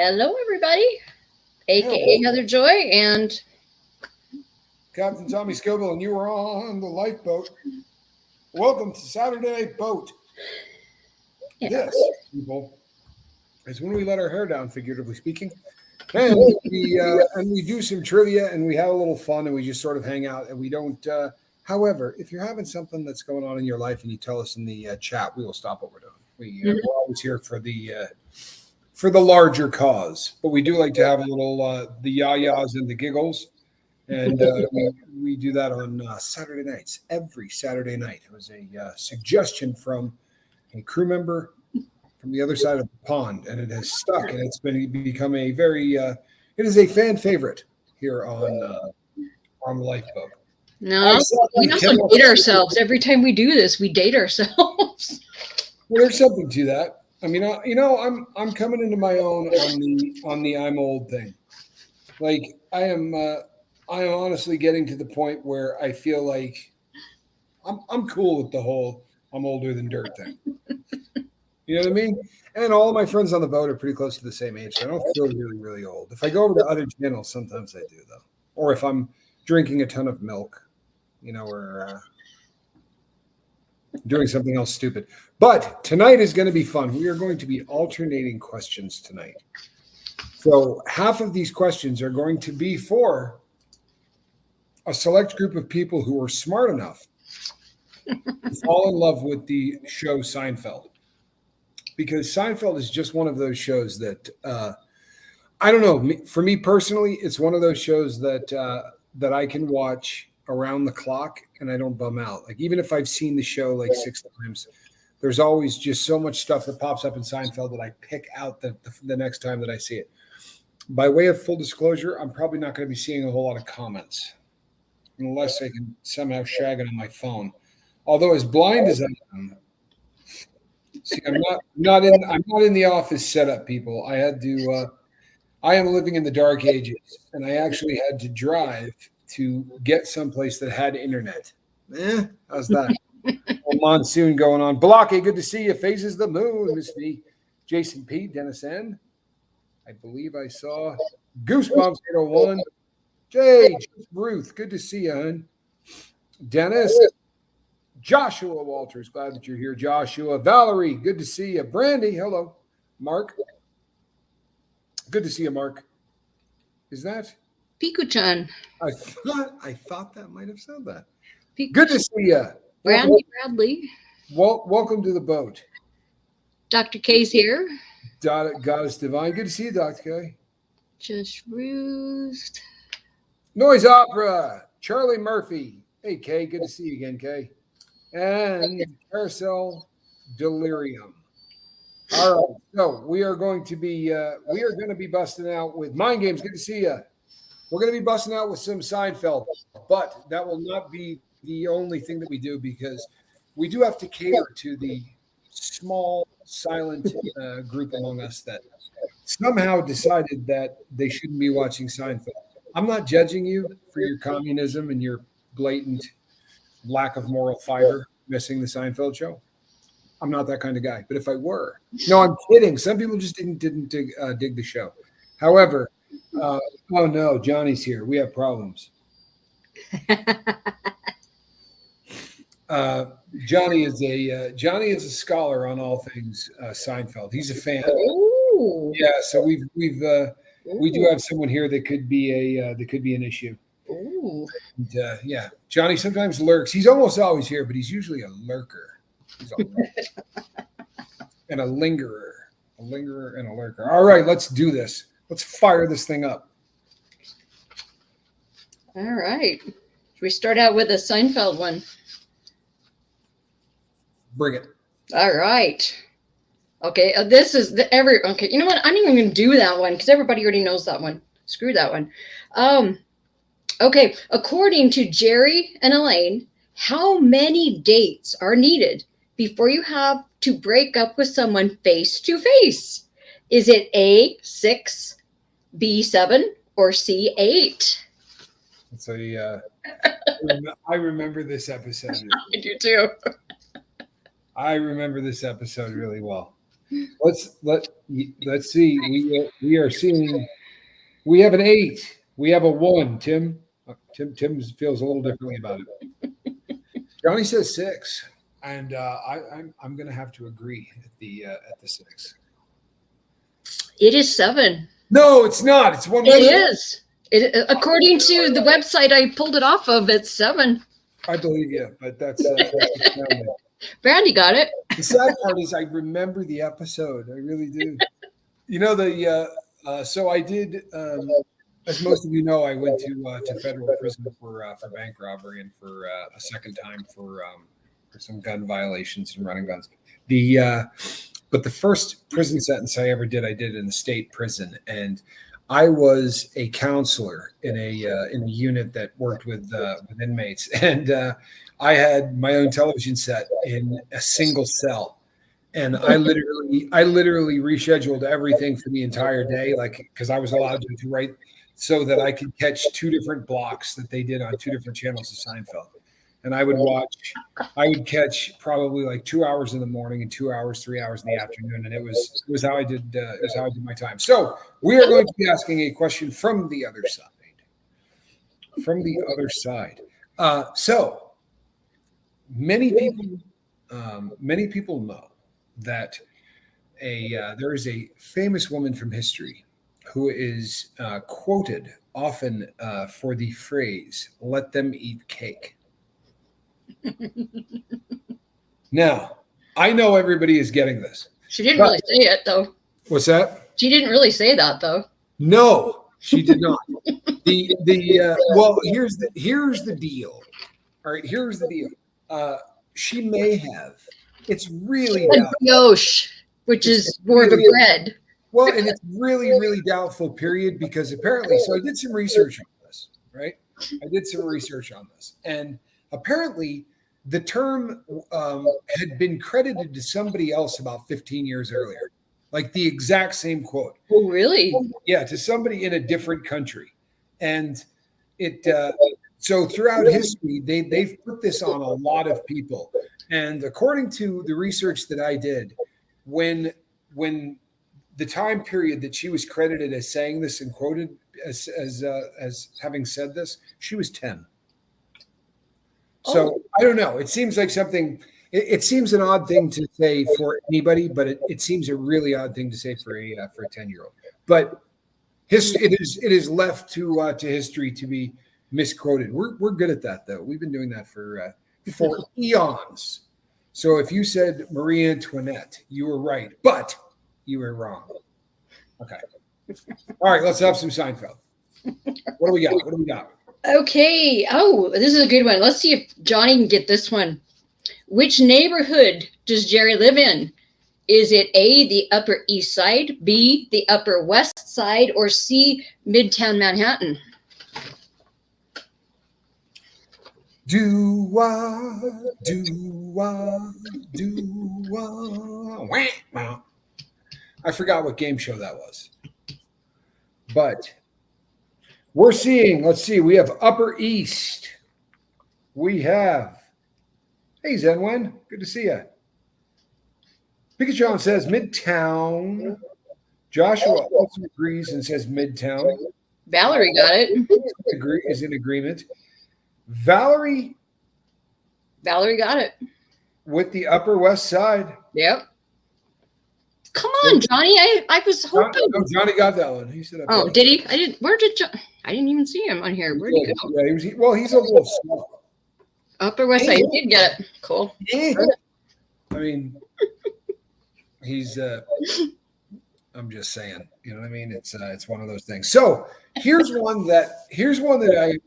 Hello, everybody, aka Hello, Heather Joy, and Captain Tommy Scoble, and you were on the lifeboat. Welcome to Saturday Night Boat. yeah, This, people, is when we let our hair down, figuratively speaking, and we do some trivia, and we have a little fun, and we just sort of hang out, and we don't. However, if you're having something that's going on in your life, and you tell us in the chat, we will stop what we're doing. We're always here for the larger cause, but we do like to have a little the yah-yahs and the giggles. And we do that on Saturday nights, every Saturday night. It was a suggestion from a crew member from the other side of the pond, and it has stuck, and it's become a very it is a fan favorite here on the lifeboat. I no, saw we you also came up. date ourselves every time we do this. We date ourselves. Well, there's something to that. I mean, I'm coming into my own on the I'm old thing. Like I am honestly getting to the point where I feel like I'm cool with the whole I'm older than dirt thing. You know what I mean? And all of my friends on the boat are pretty close to the same age, so I don't feel really, really old. If I go over to other channels, sometimes I do though. Or if I'm drinking a ton of milk, or doing something else stupid. But tonight is going to be fun. We are going to be alternating questions tonight. So half of these questions are going to be for a select group of people who are smart enough to fall in love with the show Seinfeld. Because Seinfeld is just one of those shows that I don't know. For me personally, it's one of those shows that I can watch around the clock and I don't bum out. Like even if I've seen the show like 6 times, there's always just so much stuff that pops up in Seinfeld that I pick out the next time that I see it. By way of full disclosure, I'm probably not going to be seeing a whole lot of comments unless I can somehow shag it on my phone. Although as blind as I am, see, I'm not in the office setup, people. I am living in the dark ages, and I actually had to drive to get someplace that had internet. How's that? Monsoon going on. Blocky, good to see you. Phases the moon, Miss V. Jason P. Dennis N. I believe I saw Goosebumps 801. Jay, Ruth, good to see you, hon. Dennis, Joshua Walters, glad that you're here. Joshua, Valerie, good to see you. Brandy, hello. Mark, good to see you, Mark. Is that Piku-chan. I thought that might have said that. Piku- Good to see you. Brandy Bradley. Welcome to the boat. Dr. K's here. Goddess Divine. Good to see you, Dr. K. Just Roosed. Noise Opera. Charlie Murphy. Hey, Kay. Good to see you again, Kay. And Carousel Delirium. All right. So we are going to be busting out with Mind Games. Good to see you. We're going to be busting out with some Seinfeld, but that will not be the only thing that we do because we do have to cater to the small, silent group among us that somehow decided that they shouldn't be watching Seinfeld. I'm not judging you for your communism and your blatant lack of moral fiber missing the Seinfeld show. I'm not that kind of guy. But if I were, no, I'm kidding. Some people just didn't dig the show. However, oh no, Johnny's here. We have problems. Johnny is a scholar on all things Seinfeld. He's a fan. Ooh. Yeah, so we do have someone here that could be an issue. Ooh. And, yeah, Johnny sometimes lurks. He's almost always here, but he's usually a lurker. He's a lurker. And a lingerer and a lurker. All right, let's do this. Let's fire this thing up. All right. Should we start out with a Seinfeld one? Bring it. All right. Okay, this is okay. You know what? I'm not even going to do that one because everybody already knows that one. Screw that one. Okay. According to Jerry and Elaine, how many dates are needed before you have to break up with someone face to face? Is it A, 6, B, 7, or C, 8? So I remember this episode. I do too. I remember this episode really well. Let's see. We are seeing. We have an 8. We have a 1. Tim feels a little differently about it. Johnny says 6, and I'm going to have to agree at the 6. It is 7. No, it's not. It's one. It is. According to the website I pulled it off of, it's 7. I believe you, but that's Brandy got it. the sad part is I remember the episode. I really do. You know so I did. As most of you know, I went to federal prison for bank robbery and for a second time for some gun violations and running guns. But the first prison sentence I ever did, I did in the state prison, and I was a counselor in a unit that worked with inmates, and I had my own television set in a single cell, and I literally rescheduled everything for the entire day, like because I was allowed to write so that I could catch 2 different blocks that they did on 2 different channels of Seinfeld. And I would catch probably like 2 hours in the morning and 2 hours, 3 hours in the afternoon. And it was how I did my time. So we are going to be asking a question from the other side. So many people know that there is a famous woman from history who is quoted often for the phrase, "Let them eat cake." Now, I know everybody is getting this. She didn't really say it, though. What's that? She didn't really say that, though. No, she did not. Well, here's the deal. All right, here's the deal. She may have. It's really brioche, which is more of a bread. Well, and it's really, really doubtful, period, because apparently, so I did some research on this, right? I did some research on this, and apparently the term had been credited to somebody else about 15 years earlier, like the exact same quote. Oh, really? Yeah, to somebody in a different country. And so throughout history, they've put this on a lot of people. And according to the research that I did, when the time period that she was credited as saying this and quoted as having said this, she was 10. So I don't know. It seems like something. It seems an odd thing to say for anybody, but it seems a really odd thing to say for a 10-year-old. But it is left to history to be misquoted. We're good at that, though. We've been doing that for eons. So if you said Marie Antoinette, you were right, but you were wrong. Okay. All right. Let's have some Seinfeld. What do we got? Okay. Oh, this is a good one. Let's see if Johnny can get this one. Which neighborhood does Jerry live in? Is it A, the Upper East Side, B, the Upper West Side, or C, Midtown Manhattan? I forgot what game show that was. But we're seeing, let's see, we have Upper East. We have, hey, Zenwen, good to see you. Pikachu says Midtown. Joshua also agrees and says Midtown. Valerie got it. Is in agreement. Valerie got it. With the Upper West Side. Yep. Come on, Johnny. I was hoping. Johnny got that one. He said. Oh, did he? I didn't even see him on here. Where'd he go? Yeah, he's a little slow. Upper West Side. He did get it. Cool. Yeah. I mean, he's. I'm just saying. You know what I mean? It's one of those things. So here's one that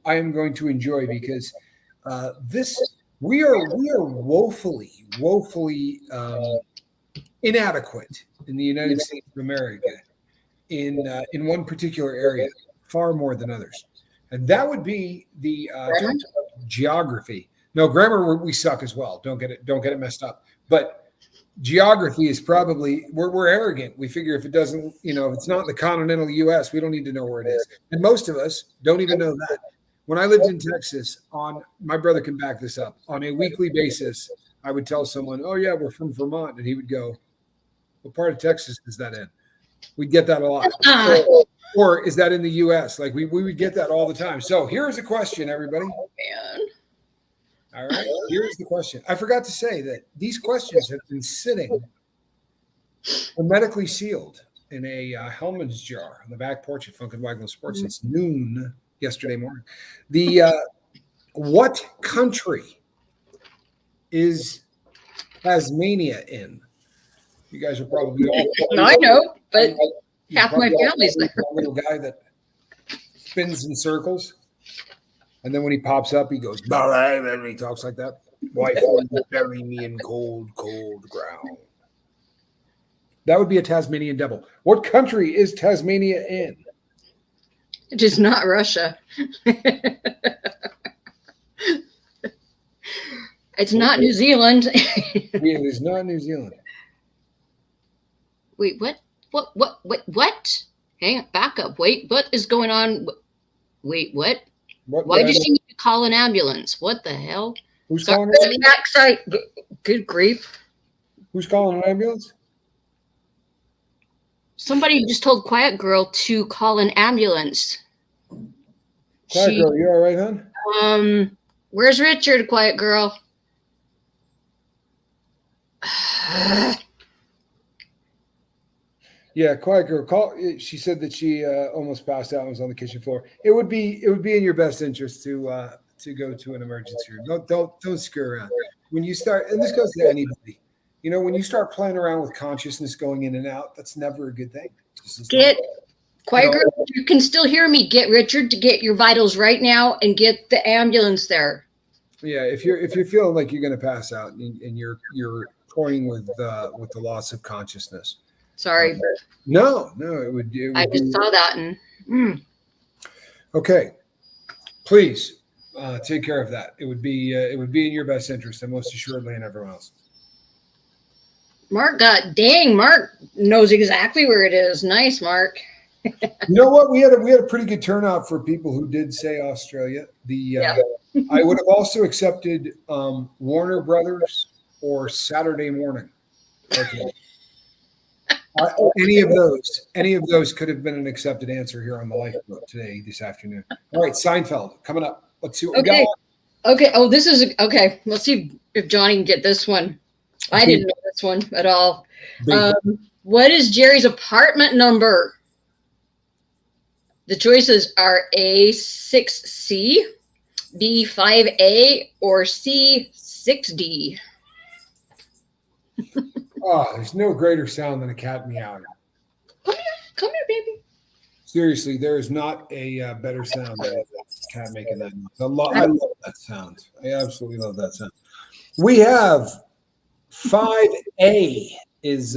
I am going to enjoy because we are woefully inadequate in the United States of America in one particular area, far more than others, and that would be the geography. No, grammar we suck as well. Don't get it messed up. But geography is probably we're arrogant. We figure if it doesn't, if it's not in the continental U.S., we don't need to know where it is, and most of us don't even know that. When I lived in Texas, my brother can back this up. On a weekly basis, I would tell someone, "Oh yeah, we're from Vermont," and he would go, What part of Texas is that in? We get that a lot. Or is that in the U.S.? Like we would get that all the time. So here's a question, everybody. Oh, man. All right. Here's the question. I forgot to say that these questions have been sitting hermetically sealed in a Hellman's jar on the back porch at Funk and Waggler Sports since noon yesterday morning. The what country is Tasmania in? You guys are probably all. I know, but half my family's there. Little guy that spins in circles, and then when he pops up, he goes, and he talks like that. Wife, bury me in cold, cold ground. That would be a Tasmanian devil. What country is Tasmania in? It is not Russia. It's not New Zealand. It is not New Zealand. Wait, what? What? Hang on, back up. Wait, what is going on? Wait, what? Why does she need to call an ambulance? What the hell? Who's calling an ambulance? Good grief. Who's calling an ambulance? Somebody just told Quiet Girl to call an ambulance. Quiet Girl, you all right, hon? Where's Richard, Quiet Girl? Yeah, Quiet Girl. Call. She said that she almost passed out and was on the kitchen floor. It would be in your best interest to go to an emergency room. Don't screw around. When you start, and this goes to anybody, when you start playing around with consciousness going in and out, that's never a good thing. Get Quiet Girl. You can still hear me. Get Richard to get your vitals right now and get the ambulance there. Yeah, if you're feeling like you're going to pass out and you're toying with the loss of consciousness. Sorry. No, it would I just saw that and. Okay, please take care of that. It would be in your best interest, and most assuredly in everyone else. Mark knows exactly where it is. Nice, Mark. You know what? We had a pretty good turnout for people who did say Australia. I would have also accepted Warner Brothers or Saturday Morning. Okay. Any of those could have been an accepted answer here on the Lifeboat this afternoon. All right, Seinfeld coming up. Let's see what we got. Okay. Oh, this is okay. Let's see if Johnny can get this one. I didn't know this one at all. What is Jerry's apartment number? The choices are A6C, B5A, or C6D. Oh, there's no greater sound than a cat meowing. Come here, baby. Seriously, there is not a better sound than a cat making that noise. I love that sound. I absolutely love that sound. We have 5A is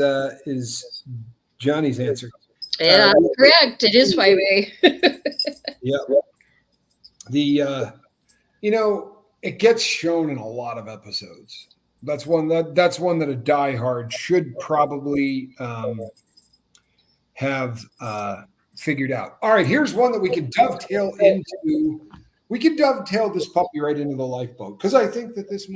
Johnny's answer. Yeah, correct. It is 5A. Yeah. It gets shown in a lot of episodes. That's one that a diehard should probably have figured out. All right, here's one that we can dovetail into. We can dovetail this puppy right into the Lifeboat because I think that this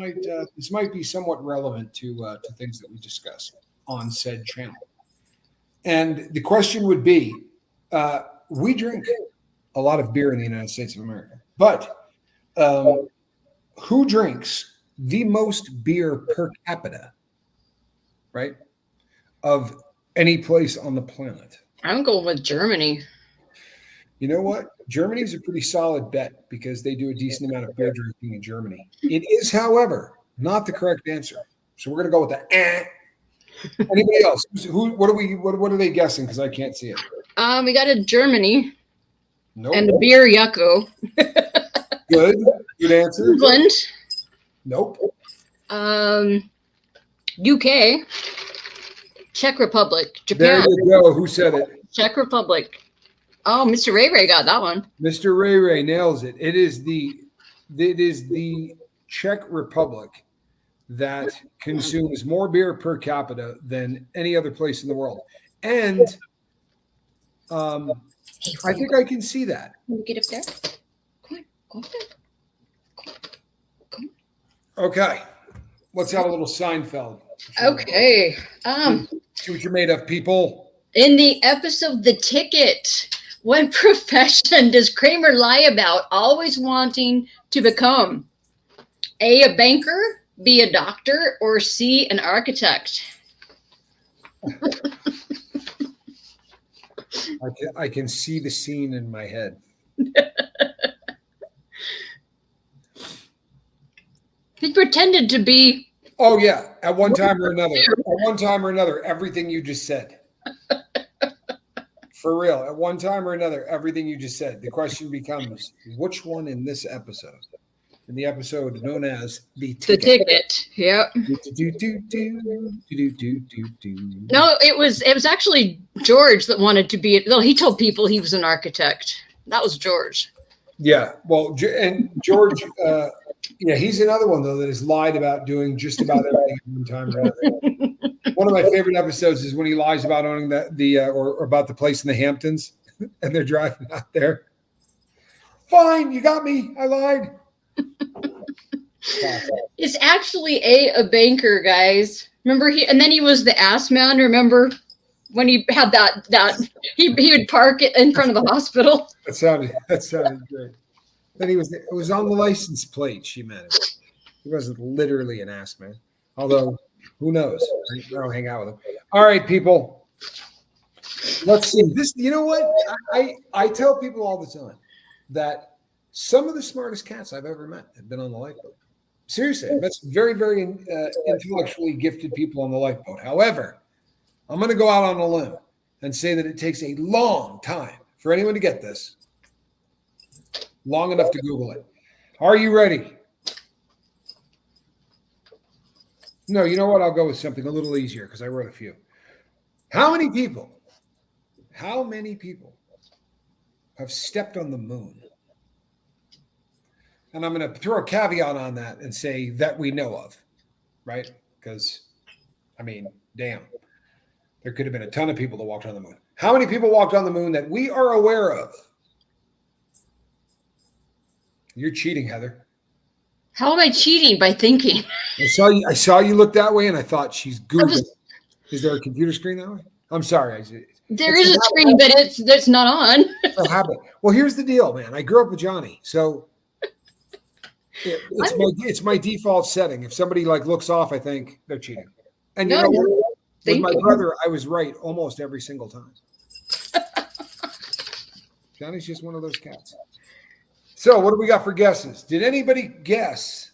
might be somewhat relevant to things that we discuss on said channel. And the question would be, we drink a lot of beer in the United States of America, but who drinks the most beer per capita, right, of any place on the planet? I'm going with Germany. You know what? Germany is a pretty solid bet because they do a decent amount of beer drinking in Germany. It is, however, not the correct answer. So we're going to go with the Anybody else? What are they guessing? Because I can't see it. We got a Germany. Nope. And a beer yucko. Good answer. England. Nope. UK. Czech Republic. Japan. There you go. Who said it? Czech Republic. Oh, Mr. Ray got that one. Mr. Ray nails it. It is the Czech Republic that consumes more beer per capita than any other place in the world. And I think I can see that. Can we get up there? Come on. Come on. Okay. Let's have a little Seinfeld. Okay. See what you're made of, people. In the episode The Ticket, what profession does Kramer lie about always wanting to become? A banker, B, a doctor, or C, an architect? I can see the scene in my head. He pretended to be. Oh yeah, at one time or another, everything you just said. For real, at one time or another, everything you just said. The question becomes, which one in this episode? In the episode known as The Ticket. The Ticket. Yep. No, it was actually George that wanted to be. No, he told people he was an architect. That was George. Yeah, well, and George, yeah, he's another one though that has lied about doing just about everything at one time or another. One of my favorite episodes is when he lies about owning or about the place in the Hamptons, and they're driving out there. Fine, you got me. I lied. It's actually a banker, guys. Remember and then he was the ass man. Remember when he had that he would park it in front of the hospital. That sounded great. Then it was on the license plate. She meant it. He wasn't literally an ass man. Although, who knows? I don't hang out with him. All right, people. Let's see. This, you know what? I tell people all the time that some of the smartest cats I've ever met have been on the lifeboat. Seriously, that's very, very intellectually gifted people on the lifeboat. However, I'm going to go out on a limb and say that it takes a long time for anyone to get this. Long enough to Google it. Are you ready? No, you know what? I'll go with something a little easier because I wrote a few. How many people have stepped on the moon? And I'm going to throw a caveat on that and say that we know of, right? Because, I mean, damn. There could have been a ton of people that walked on the moon. How many people walked on the moon that we are aware of? You're cheating, Heather. How am I cheating? By thinking. I saw you look that way, and I thought she's Googling. Is there a computer screen that way? I'm sorry. There is a screen, but it's not on. It's a habit. Well, here's the deal, man. I grew up with Johnny, so it's my default setting. If somebody looks off, I think they're cheating. And you know what? With my brother, I was right almost every single time. Johnny's just one of those cats. So what do we got for guesses? Did anybody guess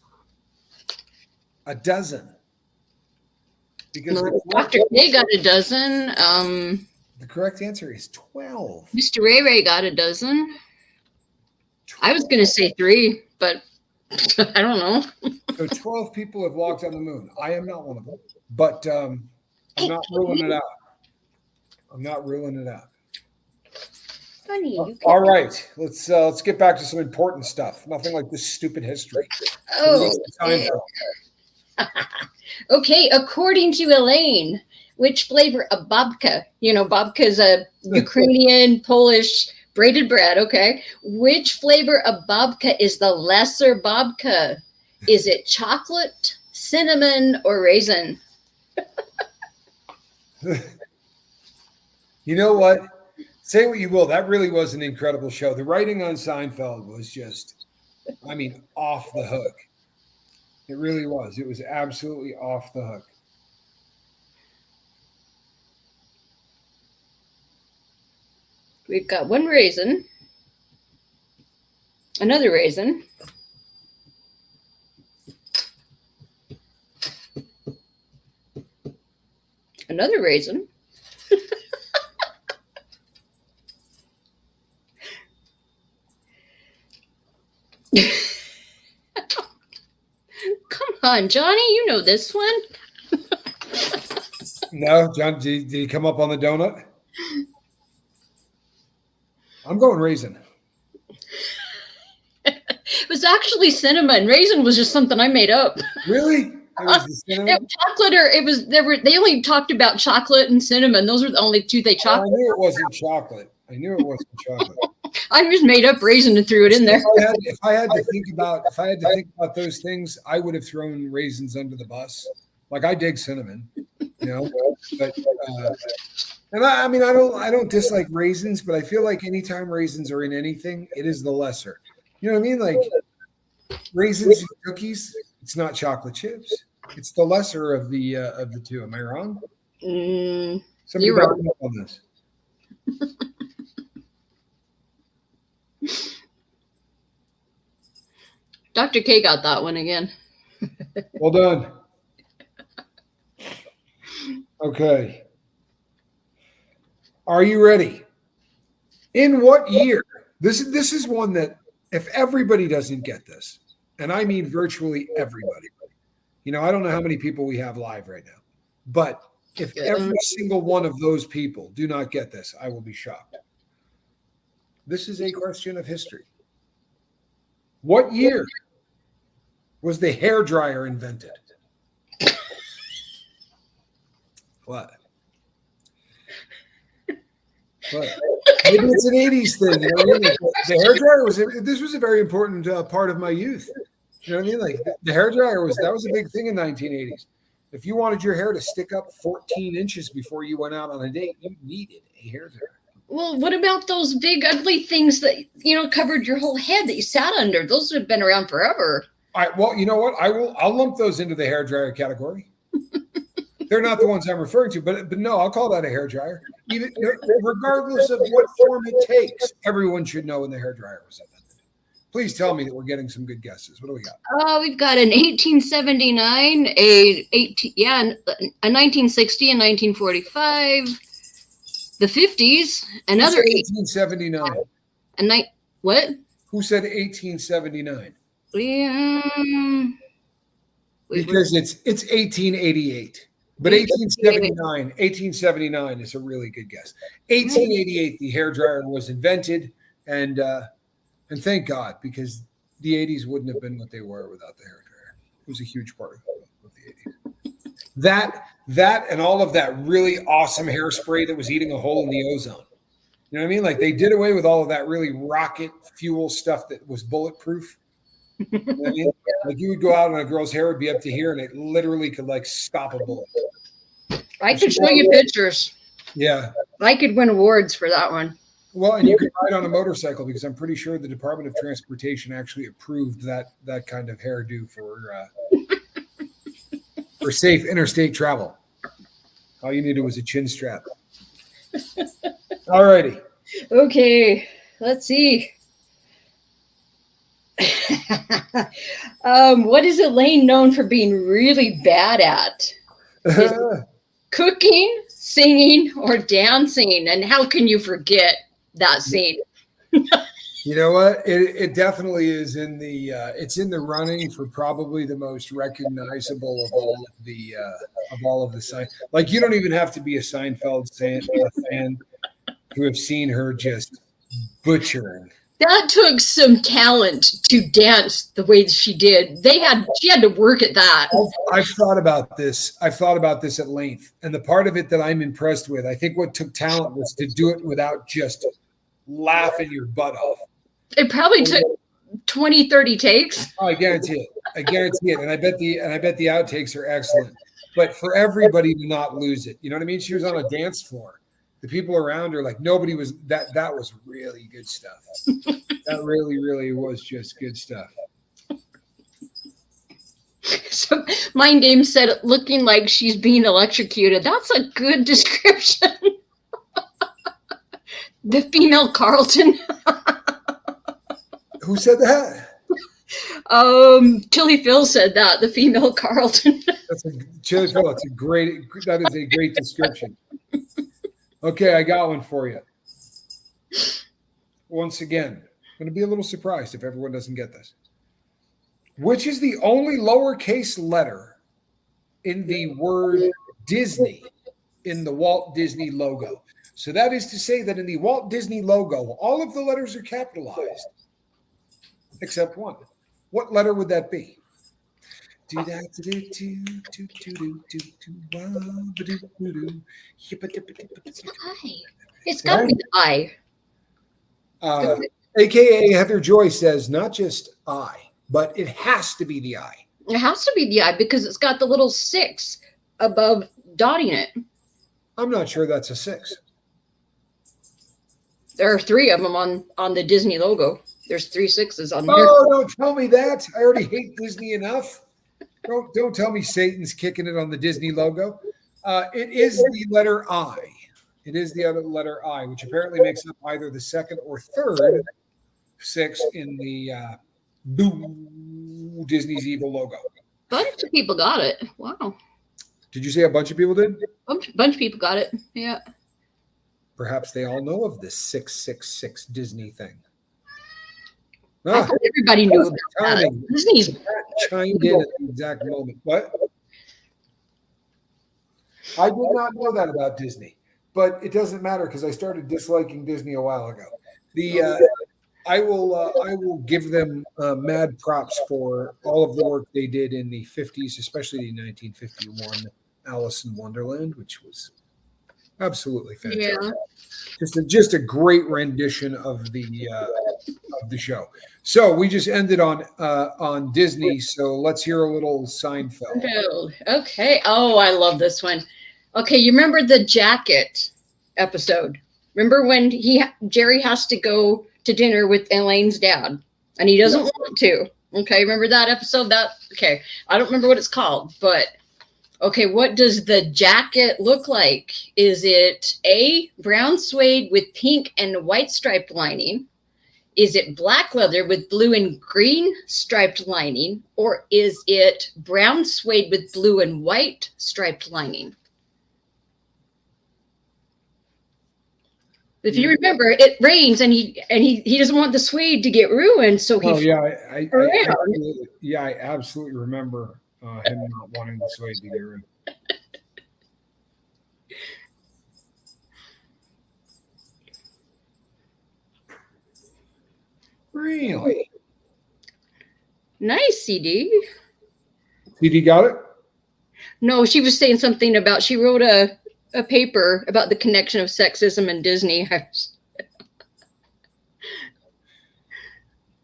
a dozen? Because Dr. K got a dozen. The correct answer is 12. Mr. Ray got a dozen. 12. I was going to say 3, but I don't know. So 12 people have walked on the moon. I am not one of them, but I'm not ruling it out. Funny. All right, let's get back to some important stuff. Nothing like this stupid history. Oh. Okay. According to Elaine, which flavor of babka? You know, babka is a Ukrainian, Polish braided bread. Okay. Which flavor of babka is the lesser babka? Is it chocolate, cinnamon, or raisin? You know what? Say what you will. That really was an incredible show. The writing on Seinfeld was just, off the hook. It really was. It was absolutely off the hook. We've got one raisin, another raisin, another raisin, come on, Johnny, you know this one. No, John, did he come up on the donut? I'm going raisin. It was actually cinnamon. Raisin was just something I made up. Really? Chocolate, or they only talked about chocolate and cinnamon. Those were the only two they talked. I knew it wasn't chocolate. I just made up raisin and threw it in there. If I had to think about those things, I would have thrown raisins under the bus. Like, I dig cinnamon, you know. But and I mean, I don't dislike raisins, but I feel like anytime raisins are in anything, it is the lesser. You know what I mean? Like raisins and cookies, it's not chocolate chips. It's the lesser of the two. Am I wrong? Somebody You're back right. me up on this. Dr. K got that one again. Well done. Okay. Are you ready? In what year? This is one that if everybody doesn't get this, and I mean virtually everybody, you know, I don't know how many people we have live right now, but if every single one of those people do not get this, I will be shocked. This is a question of history. What year was the hairdryer invented? What? What? Maybe it's an 80s thing. You know what I mean? The hairdryer this was a very important part of my youth. You know what I mean? Like the hairdryer was a big thing in 1980s. If you wanted your hair to stick up 14 inches before you went out on a date, you needed a hairdryer. Well, what about those big ugly things that covered your whole head that you sat under? Those have been around forever. All right. Well, you know what? I'll lump those into the hairdryer category. They're not the ones I'm referring to, but no, I'll call that a hairdryer. Even regardless of what form it takes, everyone should know when the hairdryer was invented. Please tell me that we're getting some good guesses. What do we got? We've got an 1879, a 1960, and 1945, the 50s, another 1879. What? Who said 1879? Because it's 1888. But 1879 is a really good guess. 1888, the hairdryer was invented, and thank God, because the 80s wouldn't have been what they were without the hairdryer. It was a huge part of the 80s. That and all of that really awesome hairspray that was eating a hole in the ozone. You know what I mean? Like they did away with all of that really rocket fuel stuff that was bulletproof. You know what I mean? Like you would go out and a girl's hair would be up to here, and it literally could like stop a bullet. I could show you pictures. Yeah. I could win awards for that one. Well, and you could ride on a motorcycle because I'm pretty sure the Department of Transportation actually approved that kind of hairdo for safe interstate travel. All you needed was a chin strap. All righty. Okay, let's see. What is Elaine known for being really bad at? Cooking, singing, or dancing? And how can you forget that scene? You know what? It definitely is in the it's in the running for probably the most recognizable of all of the sign. Like you don't even have to be a Seinfeld fan to have seen her just butchering. That took some talent to dance the way she did. She had to work at that. I've thought about this. I've thought about this at length. And the part of it that I'm impressed with, I think what took talent was to do it without just laughing your butt off. It probably took 20, 30 takes. Oh, I guarantee it. I guarantee it. And I bet the outtakes are excellent. But for everybody to not lose it. You know what I mean? She was on a dance floor. The people around her, like nobody was that was really good stuff. That really, really was just good stuff. So my name said it looking like she's being electrocuted. That's a good description. The female Carlton. Who said that? Chili Phil said that, the female Carlton. Chili Phil, that is a great description. Okay, I got one for you. Once again, I'm going to be a little surprised if everyone doesn't get this. Which is the only lowercase letter in the word Disney in the Walt Disney logo? So that is to say that in the Walt Disney logo, all of the letters are capitalized, except one. What letter would that be? It's I. It's got to be the I. AKA Heather Joy says, not just I, but it has to be the I. It has to be the I because it's got the little 6 above dotting it. I'm not sure that's a 6. There are 3 of them on the Disney logo. There's 3 6s on here. Oh, don't tell me that. I already hate Disney enough. Don't tell me Satan's kicking it on the Disney logo. It is the letter I. It is the other letter I, which apparently makes up either the second or third 6 in the Disney's evil logo. Bunch of people got it. Wow. Did you say a bunch of people did? Bunch of people got it. Yeah. Perhaps they all know of this 666 Disney thing. I thought everybody knew about that. Disney's chimed in at the exact moment. What? I did not know that about Disney, but it doesn't matter because I started disliking Disney a while ago. I will give them mad props for all of the work they did in the 50s, especially the 1951 Alice in Wonderland, which was absolutely fantastic. Yeah. Just a great rendition of the show. So we just ended on Disney. So let's hear a little Seinfeld. Okay. Oh, I love this one. Okay, you remember the jacket episode? Remember when Jerry has to go to dinner with Elaine's dad, and he doesn't want to. Okay, remember that episode? Okay. I don't remember what it's called, but okay, what does the jacket look like? Is it A, brown suede with pink and white striped lining? Is it black leather with blue and green striped lining? Or is it brown suede with blue and white striped lining? If you remember, it rains and he doesn't want the suede to get ruined, so he. I absolutely remember him not wanting the suede to get ruined. Really? Nice, CD. CD got it? No, she was saying something about she wrote a paper about the connection of sexism and Disney.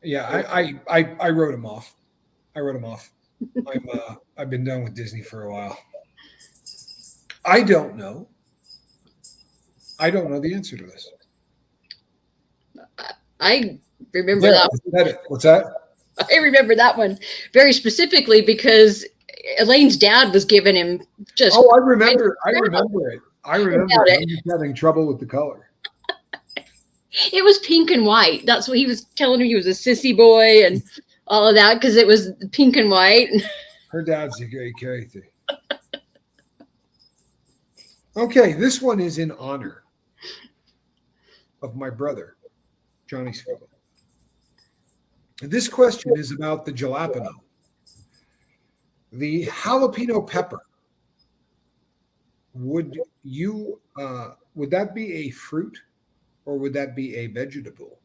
Yeah, I wrote him off. I've been done with Disney for a while. I don't know the answer to this. I remember that one. What's that? I remember that one very specifically because Elaine's dad was giving him just. Oh, I remember it. I'm just having trouble with the color. It was pink and white. That's what he was telling her. He was a sissy boy and all of that because it was pink and white. Her dad's a gay Kathy. Okay, this one is in honor of my brother, Johnny Scoville. This question is about the jalapeno, the jalapeno pepper. Would that be a fruit or would that be a vegetable?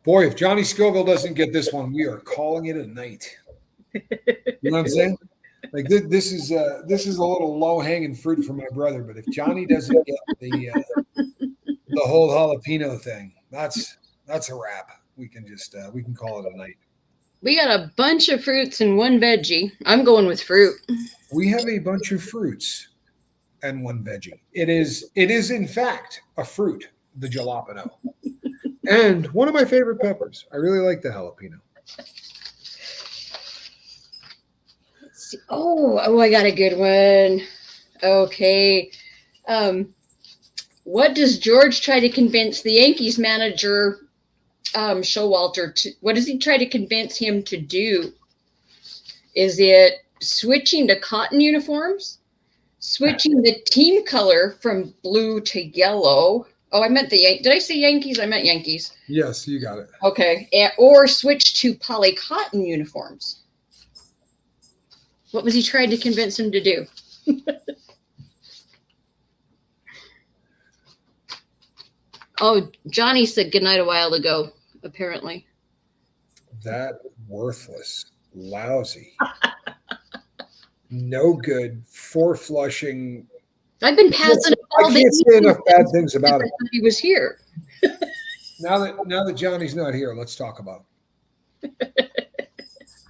Boy, if Johnny Scoville doesn't get this one, we are calling it a night. You know what I'm saying? Like this is a little low-hanging fruit for my brother, but if Johnny doesn't get the whole jalapeno thing, that's a wrap. We can call it a night. We got a bunch of fruits and one veggie. I'm going with fruit. We have a bunch of fruits and one veggie. It is in fact a fruit, the jalapeno. And one of my favorite peppers. I really like the jalapeno. Let's see. Oh, I got a good one. Okay. What does George try to convince the Yankees manager Showalter to? What does he try to convince him to do? Is it switching to cotton uniforms? Switching the team color from blue to yellow? Oh, I meant did I say Yankees? I meant Yankees. Yes, you got it. Okay. Or switch to poly cotton uniforms. What was he trying to convince him to do? Oh, Johnny said goodnight a while ago, apparently. That worthless, lousy, no good, four-flushing. I've been passing. I can't say enough bad things about him. He was here. Now that Johnny's not here, let's talk about him.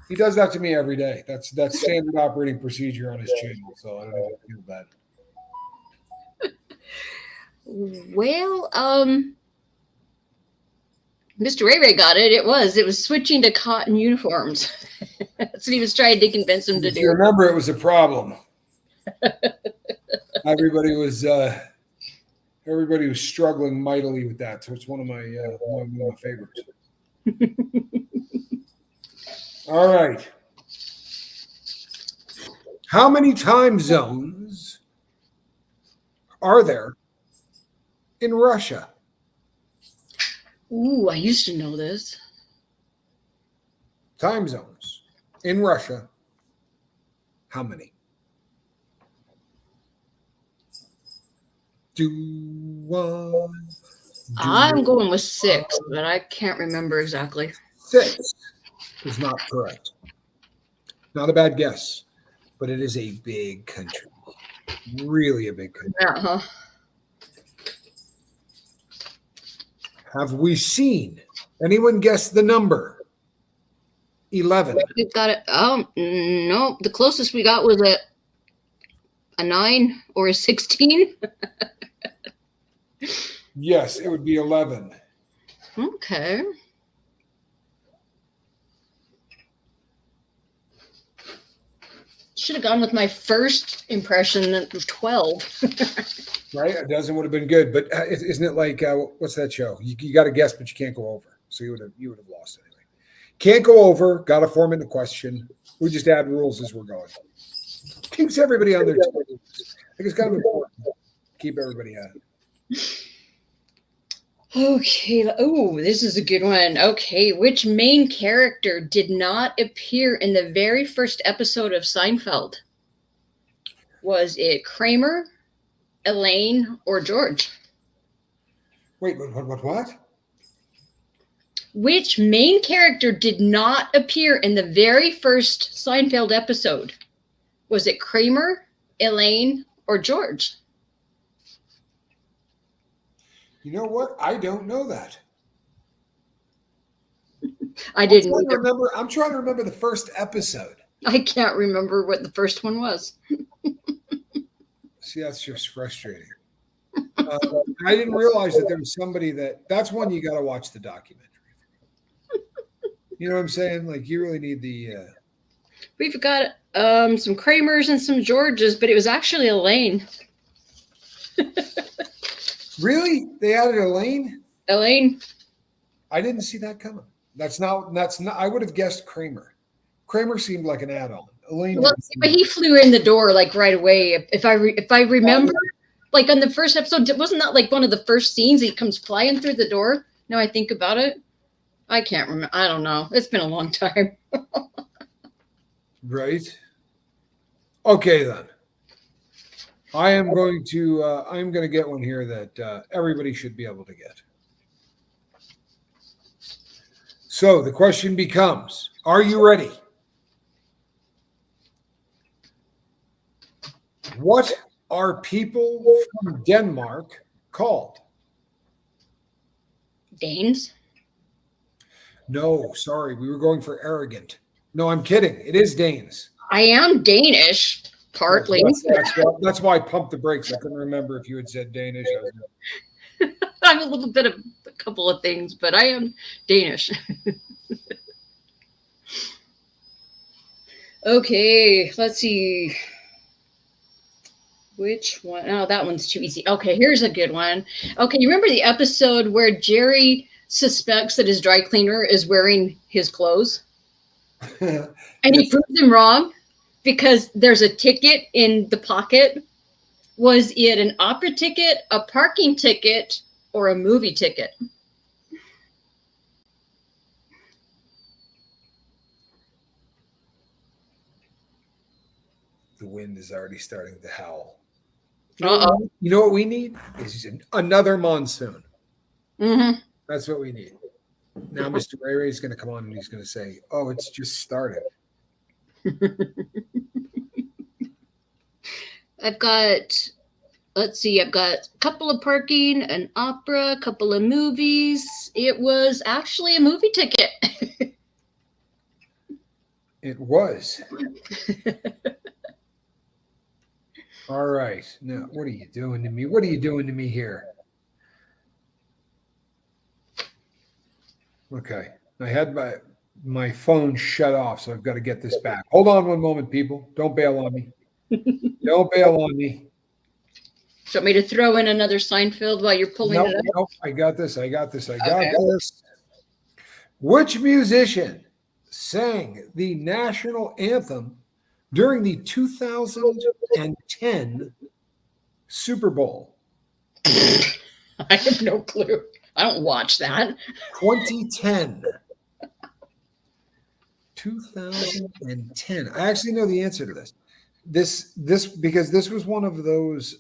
He does that to me every day. That's standard operating procedure on his channel. So I don't even feel bad. Well, Mr. Ray Ray got it. It was switching to cotton uniforms. That's what he was trying to convince him to If do. you remember, it was a problem. Everybody was struggling mightily with that. So it's one of my favorites. All right. How many time zones are there in Russia? Ooh, I used to know this. Time zones in Russia. How many? I'm going with 6, but I can't remember exactly. 6 is not correct. Not a bad guess, but it is a big country. Really a big country. Uh-huh. Have we seen anyone guess the number? 11. We've got it. Oh, no. The closest we got was a 9 or a 16. Yes, it would be 11. Okay. Should have gone with my first impression that was 12. Right? A dozen would have been good, but isn't it like what's that show? You got to guess, but you can't go over. So you would have lost anyway. Can't go over. Got to form in the question. We just add rules as we're going. Keeps everybody on their toes. I think it's kind of important to keep everybody at it. Okay. Oh, this is a good one. Okay. Which main character did not appear in the very first episode of Seinfeld? Was it Kramer, Elaine, or George? Wait, what? Which main character did not appear in the very first Seinfeld episode? Was it Kramer, Elaine, or George? You know what? I don't know that. I didn't remember. I'm trying to remember the first episode. I can't remember what the first one was. See, that's just frustrating. I didn't realize that there was somebody that's one you got to watch the documentary. You know what I'm saying? Like you really need the. We've got some Kramers and some Georges, but it was actually Elaine. Really? They added Elaine? Elaine. I didn't see that coming. That's not. I would have guessed Kramer. Kramer seemed like an add-on. Elaine. Well, but he flew in the door like right away. If I remember, like on the first episode, wasn't that like one of the first scenes? He comes flying through the door. Now I think about it, I can't remember. I don't know. It's been a long time. Right. Okay then. I am going to get one here that everybody should be able to get. So the question becomes, are you ready? What are people from Denmark called? Danes? No, sorry. We were going for arrogant. No, I'm kidding. It is Danes. I am Danish, partly. That's why I pumped the brakes. I couldn't remember if you had said Danish. I'm a little bit of a couple of things, but I am Danish. Okay, let's see. Which one? Oh, that one's too easy. Okay, here's a good one. Okay, you remember the episode where Jerry suspects that his dry cleaner is wearing his clothes? And he proves him wrong because there's a ticket in the pocket. Was it an opera ticket, a parking ticket, or a movie ticket? The wind is already starting to howl. Uh-oh. You know what we need? Is another monsoon. Mm-hmm. That's what we need. Now Mr. Ray Ray is going to come on and he's going to say, oh, it's just started. I've got a couple of parking, an opera, a couple of movies. It was actually a movie ticket. It was. All right. Now, what are you doing to me? What are you doing to me here? Okay. I had my phone shut off, so I've got to get this back. Hold on one moment, people. Don't bail on me. Don't bail on me. Do you want me to throw in another Seinfeld while you're pulling Nope, it up? nope. I got this. I got Okay. this. Which musician sang the national anthem during the 2010 Super Bowl? I have no clue. I don't watch that. 2010. 2010. I actually know the answer to this. This because this was one of those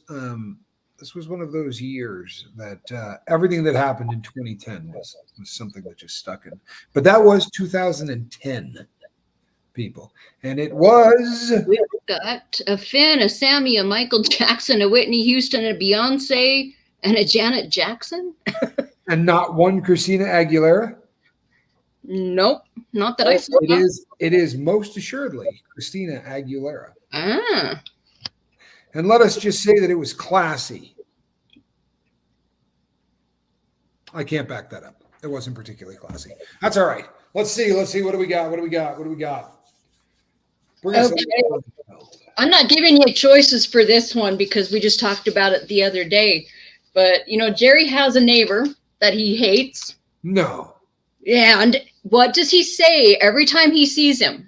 years that everything that happened in 2010 was something that just stuck in. But that was 2010, people, and it was We've got a Finn, a Sammy, a Michael Jackson, a Whitney Houston, a Beyonce, and a Janet Jackson. and not one Christina Aguilera. Nope, not that I saw. It is most assuredly Christina Aguilera. Ah, And let us just say that it was classy. I can't back that up. It wasn't particularly classy. That's all right. Let's see. What do we got? Bring us okay. I'm not giving you choices for this one because we just talked about it the other day. But, Jerry has a neighbor that he hates. No. Yeah, and what does he say every time he sees him?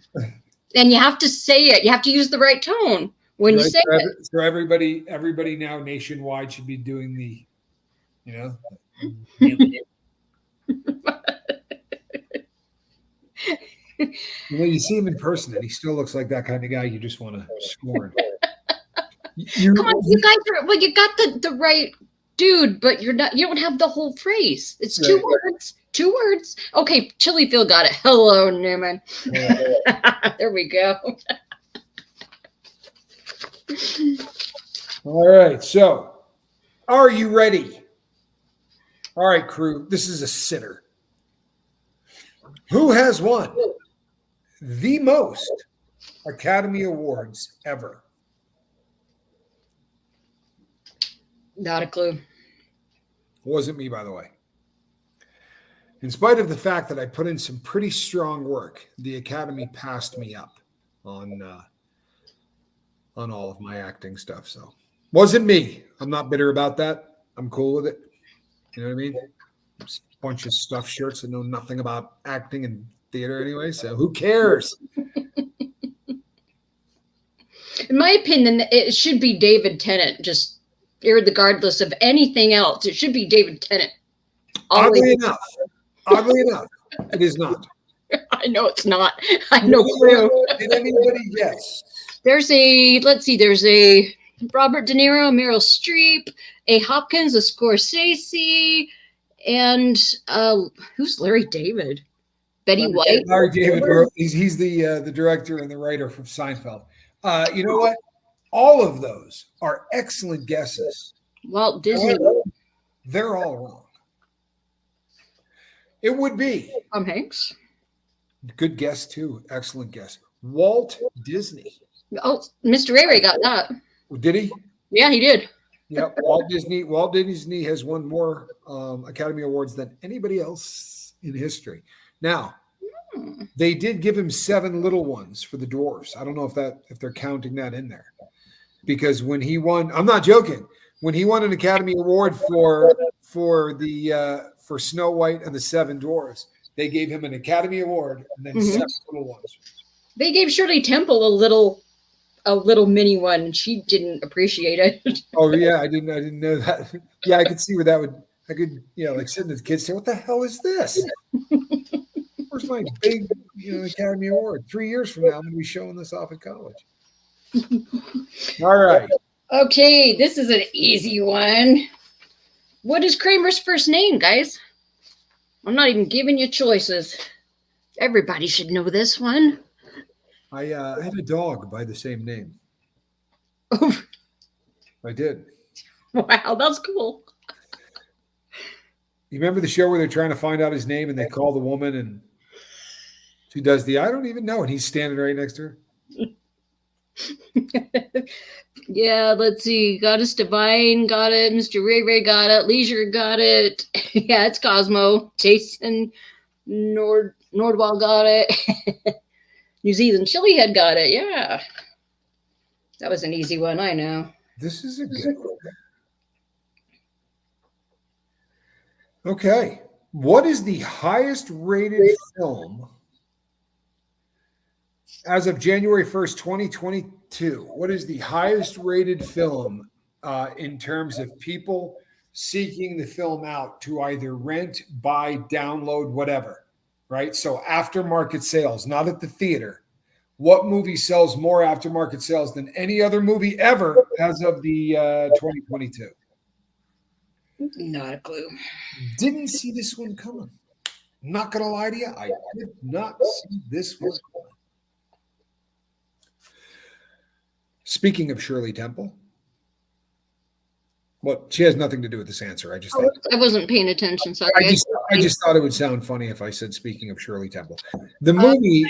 And you have to say it. You have to use the right tone when you say it. So everybody now nationwide should be doing the, you see him in person and he still looks like that kind of guy you just want to scorn. Come on, you guys you got the right dude, but you don't have the whole phrase. It's right. Two words. Okay, Chili Phil got it. Hello, Newman. Yeah. There we go. All right, so are you ready? All right, crew, this is a sitter. Who has won the most Academy Awards ever? Not a clue. Wasn't me, by the way. In spite of the fact that I put in some pretty strong work, the Academy passed me up on all of my acting stuff. So wasn't me. I'm not bitter about that. I'm cool with it. You know what I mean? Just a bunch of stuffed shirts that know nothing about acting and theater anyway. So who cares? In my opinion, it should be David Tennant, just regardless of anything else. It should be David Tennant. Oddly enough, it is not. I know it's not. I have no clue. Did anybody guess? There's a Robert De Niro, Meryl Streep, a Hopkins, a Scorsese, and who's Larry David? Betty White. Larry David. He's the director and the writer from Seinfeld. You know what? All of those are excellent guesses. Walt Disney. They're all wrong. It would be Tom Hanks. Good guess too. Excellent guess. Walt Disney. Oh, Mr. Ray got that. Did he? Yeah, he did. Yep. Walt Disney has won more Academy Awards than anybody else in history. Now, they did give him 7 little ones for the dwarfs. I don't know if they're counting that in there. Because when he won, I'm not joking, when he won an Academy Award for Snow White and the 7 Dwarfs, they gave him an Academy Award and then 7 little ones. They gave Shirley Temple a little mini one, and she didn't appreciate it. Oh yeah, I didn't know that. Yeah, I could see where that would. I could, like sitting with the kids say, "What the hell is this? Where's my big, Academy Award? 3 years from now, I'm going to be showing this off at college." All right. Okay, this is an easy one. What is Kramer's first name, guys? I'm not even giving you choices. Everybody should know this one. I had a dog by the same name. I did. Wow, that's cool. You remember the show where they're trying to find out his name and they call the woman and Who does the I don't even know, and he's standing right next to her. Yeah, let's see. Goddess Divine got it. Mr. Ray Ray got it. Leisure got it. Yeah, it's Cosmo. Jason Nordwall got it. New Zealand Chili Head got it. Yeah. That was an easy one, I know. This is a good one. Okay. What is the highest rated film as of January 1st, 2022? What is the highest rated film in terms of people seeking the film out to either rent, buy, download, whatever, right? So aftermarket sales, not at the theater. What movie sells more aftermarket sales than any other movie ever as of the 2022? Not a clue. Didn't see this one coming. Not going to lie to you. I did not see this one coming. Speaking of Shirley Temple, well, she has nothing to do with this answer. I wasn't paying attention. Sorry. I just thought it would sound funny if I said speaking of Shirley Temple. The movie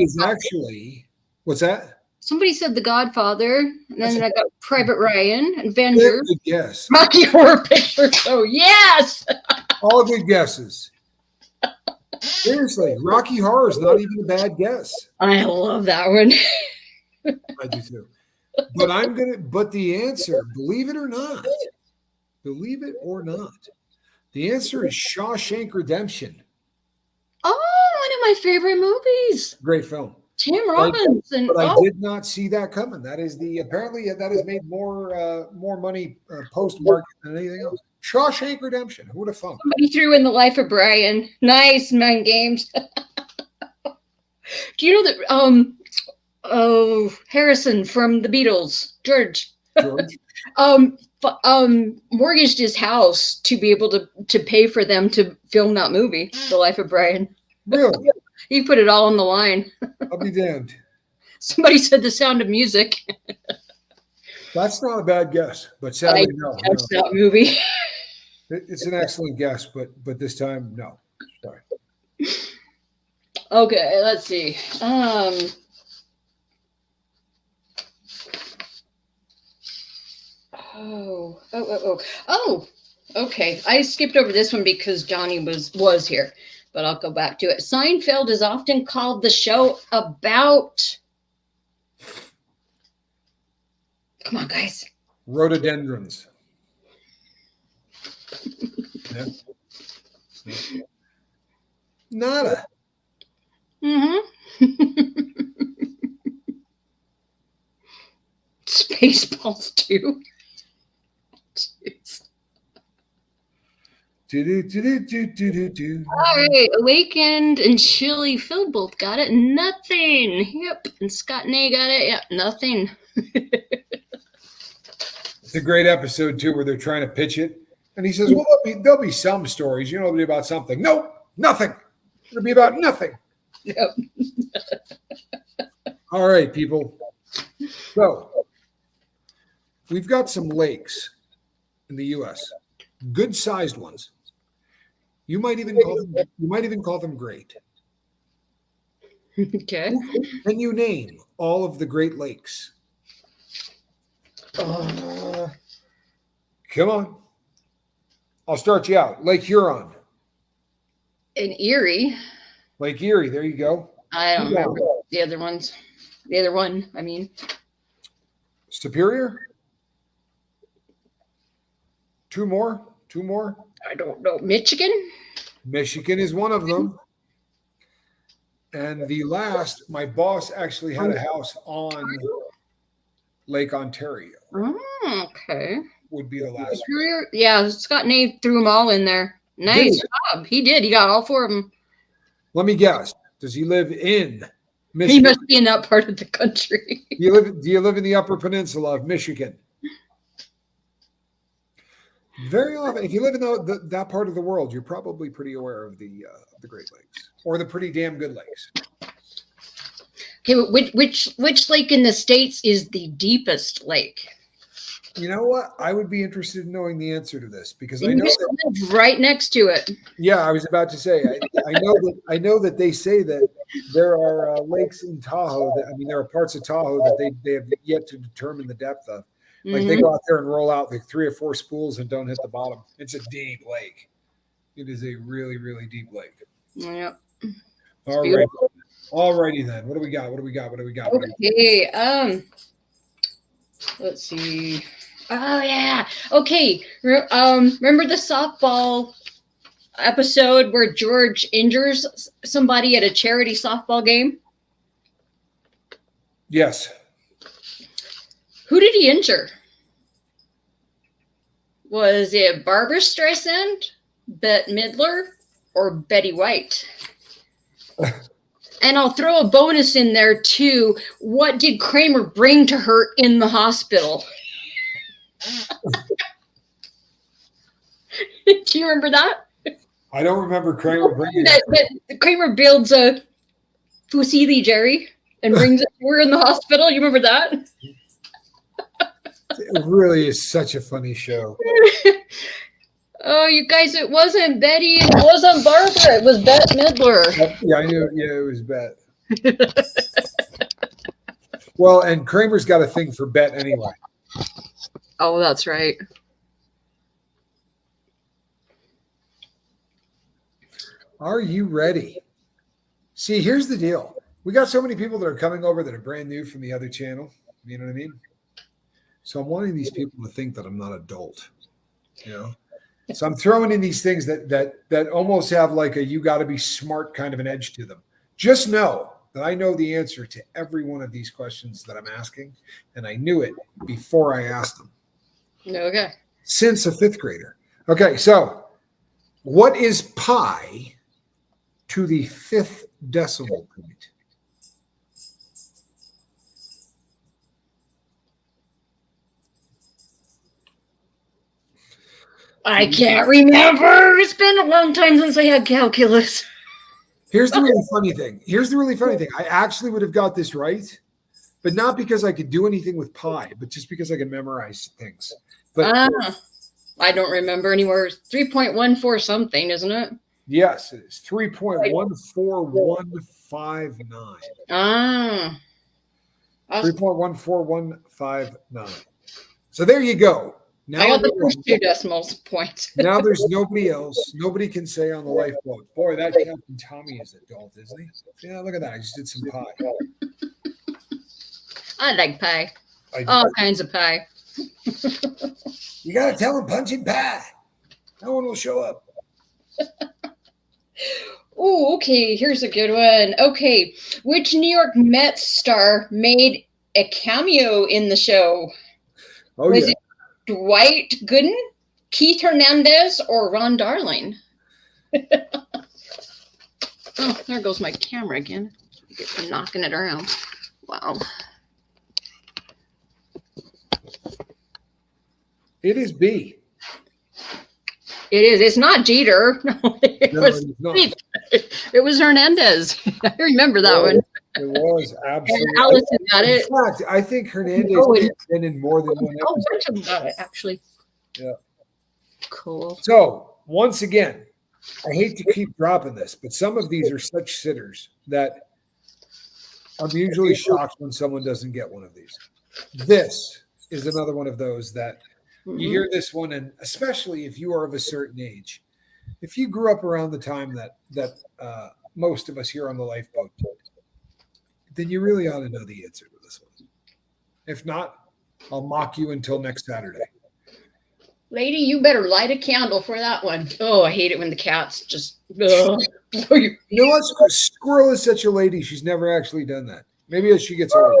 is actually, what's that? Somebody said The Godfather, and then I got Private Ryan, Avenger, Good guess. Rocky Horror Picture Show. Yes. All good guesses. Seriously, Rocky Horror is not even a bad guess. I love that one. I do too. But the answer, believe it or not, the answer is Shawshank Redemption. Oh, one of my favorite movies. Great film. Tim Robbins. But I did not see that coming. That is apparently that has made more money post-market than anything else. Shawshank Redemption. Who would have thought? Somebody threw in The Life of Brian. Nice, Mind Games. Do you know that Harrison from the Beatles, George, mortgaged his house to be able to pay for them to film that movie, The Life of Brian. Really? He put it all on the line. I'll be damned. Somebody said The Sound of Music. That's not a bad guess, but sadly, no. That movie. It's an excellent guess, but this time, no. Sorry. Okay, let's see. Oh, okay. I skipped over this one because Johnny was here, but I'll go back to it. Seinfeld is often called the show about. Come on, guys. Rhododendrons. Yeah. Nada. Mm-hmm. Spaceballs too. All right, Awakened and Chili Phil both got it. Nothing. Yep. And Scott Nay got it. Yep. Nothing. It's a great episode too, where they're trying to pitch it, and he says, "Well, there'll be some stories. It'll be about something." Nope, nothing. It'll be about nothing. Yep. All right, people. So we've got some lakes in the U.S. Good-sized ones. You might even call them great. Okay. Can you name all of the Great Lakes? Oh. Come on. I'll start you out. Lake Huron. And Erie. Lake Erie. There you go. I don't remember the other ones. The other one, I mean. Superior? Two more? I don't know. Michigan? Michigan is one of them. And the last, my boss actually had a house on Lake Ontario. Oh, okay. Would be the last one. Yeah, Scott Nave threw them all in there. Nice job. He did. He got all four of them. Let me guess. Does he live in Michigan? He must be in that part of the country. Do you live in the Upper Peninsula of Michigan? Very often, if you live in that part of the world, you're probably pretty aware of the Great Lakes or the pretty damn good lakes. Okay, which lake in the States is the deepest lake? You know what? I would be interested in knowing the answer to this because I And know you that. live right next to it. Yeah, I was about to say. I know that they say that there are lakes in Tahoe. That I mean, there are parts of Tahoe that they have yet to determine the depth of. Like they Hmm. go out there and roll out like 3 or 4 spools and don't hit the bottom. It's a deep lake. It is a really really deep lake. Yeah, it's All right, beautiful. all righty then. What do we got? What do we got? What do we got? What do we got? Okay. Let's see. Oh yeah. Okay. Remember the softball episode where George injures somebody at a charity softball game? Yes. Who did he injure? Was it Barbara Streisand, Bette Midler, or Betty White? And I'll throw a bonus in there too. What did Kramer bring to her in the hospital? Do you remember that? I don't remember Kramer bringing That Kramer builds a fusilli, Jerry, and brings it to her in the hospital. You remember that? It really is such a funny show. Oh, you guys, it wasn't Betty. It wasn't Barbara. It was Bette Midler. Yeah, I knew. Yeah, it was Bet. Well, and Kramer's got a thing for Bet anyway. Oh, that's right. Are you ready? See, here's the deal. We got so many people that are coming over that are brand new from the other channel. You know what I mean? So I'm wanting these people to think that I'm not adult. You know? So I'm throwing in these things that almost have like a you got to be smart kind of an edge to them. Just know that I know the answer to every one of these questions that I'm asking, and I knew it before I asked them. Okay. Since a 5th grader. Okay, so what is pi to the 5th decimal point? I can't remember. It's been a long time since I had calculus. Here's the really funny thing. I actually would have got this right, but not because I could do anything with pi, but just because I could memorize things. But I don't remember anywhere. 3.14 something, isn't it? yes, it is 3.14159. Ah. 3.14159. So there you go. Now I got the first 2 decimals points. Now there's nobody else. Nobody can say on the lifeboat, boy, that Captain Tommy is adult, isn't he? Yeah, look at that. I just did some pie. I like pie. All kinds of pie. You got to tell him punching pie. No one will show up. Oh, okay. Here's a good one. Okay. Which New York Mets star made a cameo in the show? Oh, Was yeah. it Dwight Gooden, Keith Hernandez, or Ron Darling? Oh, there goes my camera again. Get to knocking it around. Wow. It is B. It is. It's not Jeter. No, it was Hernandez. I remember that one. It was absolutely. And Allison got it. In fact, I think Hernandez has been in more than one Oh, a episode. bunch of them got it, actually. Yeah. Cool. So, once again, I hate to keep dropping this, but some of these are such sitters that I'm usually shocked when someone doesn't get one of these. This is another one of those that you hear this one, and especially if you are of a certain age, if you grew up around the time that most of us here on the lifeboat did, then you really ought to know the answer to this one. If not, I'll mock you until next Saturday. Lady, you better light a candle for that one. Oh, I hate it when the cats just. You know what? Squirrel is such a lady. She's never actually done that. Maybe as she gets older.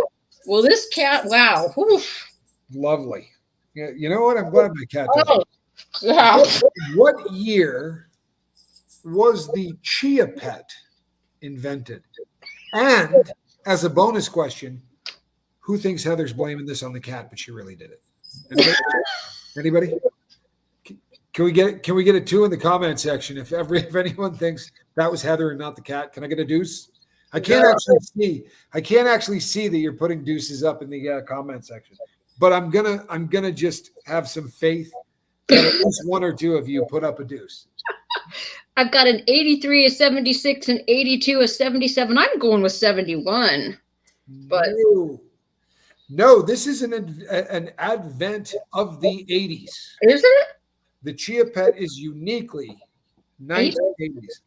Well, this cat, wow. Oof. Lovely. Yeah, you know what? I'm glad my cat does. Oh, wow. What year was the Chia Pet invented? And as a bonus question, who thinks Heather's blaming this on the cat, but she really did it? Anybody? Can we get a 2 in the comment section if anyone thinks that was Heather and not the cat? Can I get a deuce? I can't actually see that you're putting deuces up in the comment section. but I'm gonna just have some faith that at least one or two of you put up a deuce. I've got an 83, a 76, an 82, a 77. I'm going with 71. But No, this is an advent of the 80s. is it? The Chia Pet is uniquely 1980s.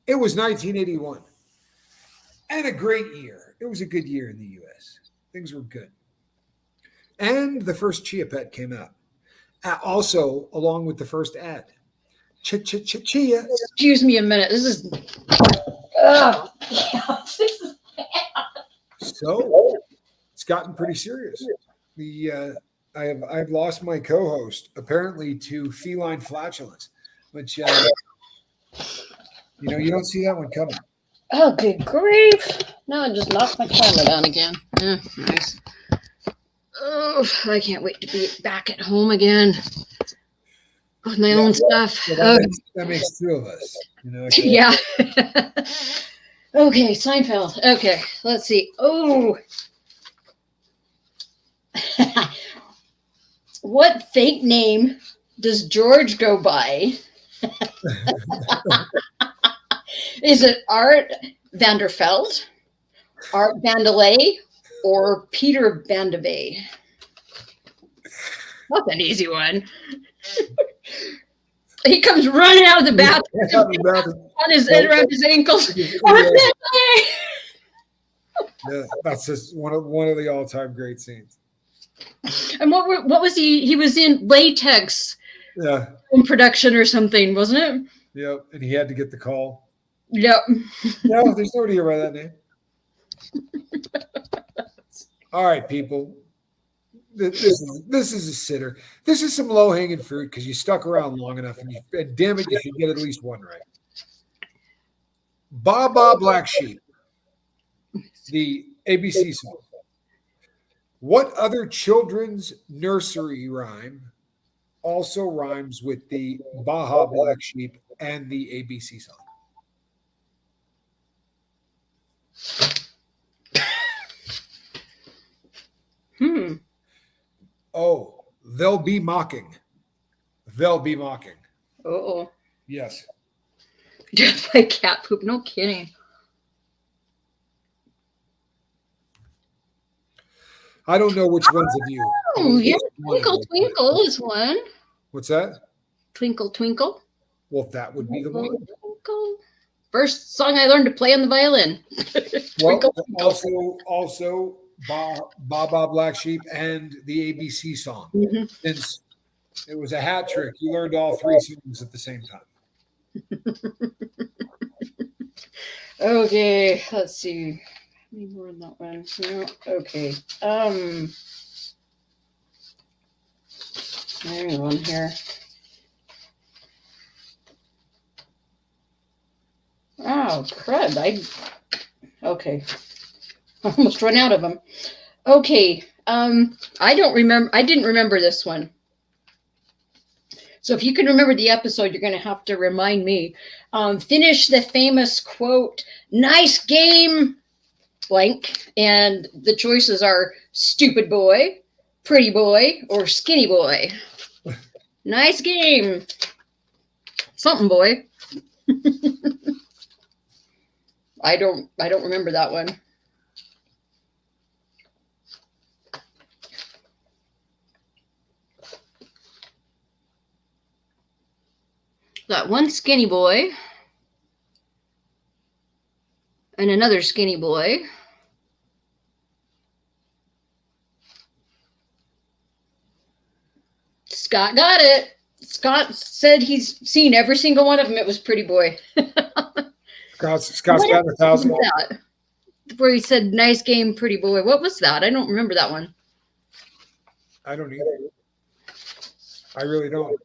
It was 1981. And a great year. It was a good year in the US. Things were good. And the first Chia Pet came out. Also, along with the first ad. Chia. Excuse me a minute. This is. So it's gotten pretty serious. I've lost my co-host apparently to feline flatulence, which you don't see that one coming. Oh, good grief! No, I just knocked my camera down again. Nice. Oh, I can't wait to be back at home again with my own stuff. That makes two of us. Yeah. Okay, Seinfeld. Okay, let's see. Oh. What fake name does George go by? Is it Art Vanderfeld, Art Vandelay, or Peter Vandevey? That's an easy one. He comes running out of the bathroom on his head around his ankles. Yeah, that's just one of the all-time great scenes. And what was he? He was in Latex. Yeah. In production or something, wasn't it? Yep. And he had to get the call. Yep. No, there's nobody here by that name. All right, people. This is a sitter. This is some low-hanging fruit because you stuck around long enough, and damn it, you should get at least one right. Ba Ba Black Sheep, the ABC song. What other children's nursery rhyme also rhymes with the Baja Black Sheep and the ABC song? Oh, they'll be mocking. They'll be mocking. Oh. Yes. Just like cat poop. No kidding. I don't know which ones of you. Oh, yeah. Twinkle, Twinkle is one. What's that? Twinkle, Twinkle. Well, that would be the one. Twinkle. First song I learned to play on the violin. Twinkle, also Ba Ba Black Sheep and the ABC song. Mm-hmm. Since it was a hat trick, you learned all three songs at the same time. Okay, let's see. How many more in that one? No. Okay. There's one here. Oh, crud. Okay. I almost run out of them. Okay. I didn't remember this one. So if you can remember the episode, you're going to have to remind me. Finish the famous quote, "Nice game," blank. And the choices are stupid boy, pretty boy, or skinny boy. Nice game. Something boy. I don't remember that one. Got one skinny boy and another skinny boy. Scott got it. Scott said he's seen every single one of them. It was pretty boy. Scott's got 1,000. Where he said, "Nice game, pretty boy." What was that? I don't remember that one. I don't either. I really don't.